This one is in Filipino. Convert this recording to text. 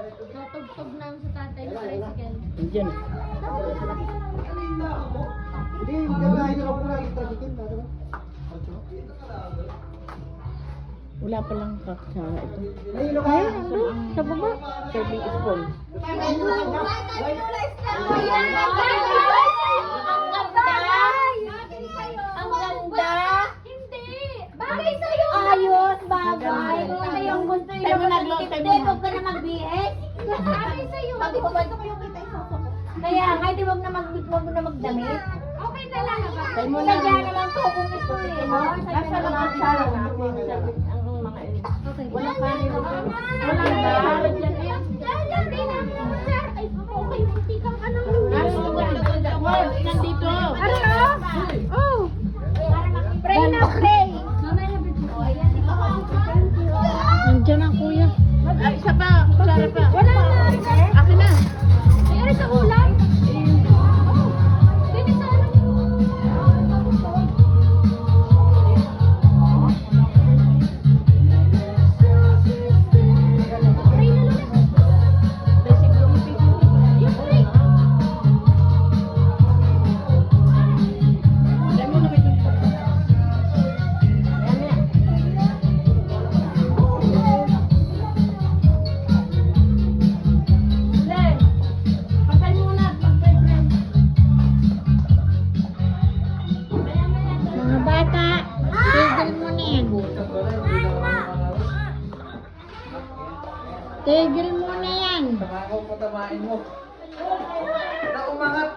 Tutugtog namin sa tatay sa tricycle. Diyan. Hindi, magkakain ako na lagi tricycle na, diba? Wala pa lang kaksara ito. Nahilo ka? Sa baba. Serving spoon. Ang ganda! Ang ganda! Hindi! Bagay sa'yo! Ayos! Bagay! Ito yung gusto Tayo mo na, Glo, tayo mo na. Huwag ka na mag-BS! Bagay sa'yo! Pag-ibabay ko yung kita yung sosok. Kaya nga, hindi wag na magdamit. Okay na lang ba? Tayo mo na. Sadya naman to kung ito eh, no? Nasa lang kaksara na ako. Ang mga Okay. walang kanin. Walang kaharap dyan. Nandito. Oh! Pray na, pray! Nandiyan ang kuya. Ay, isa pa. Kutsara pa. Wala na! Akin na. Mayroon sa ulam? Oh! Pwede sa ano? Pray na lang. Yung pray. Alam mo na may dito. Ayan na. Len, patay mo na. Mga bata, tigil mo na yan. Tigil mo na yan. Tama ko, patamain mo. Na umangat.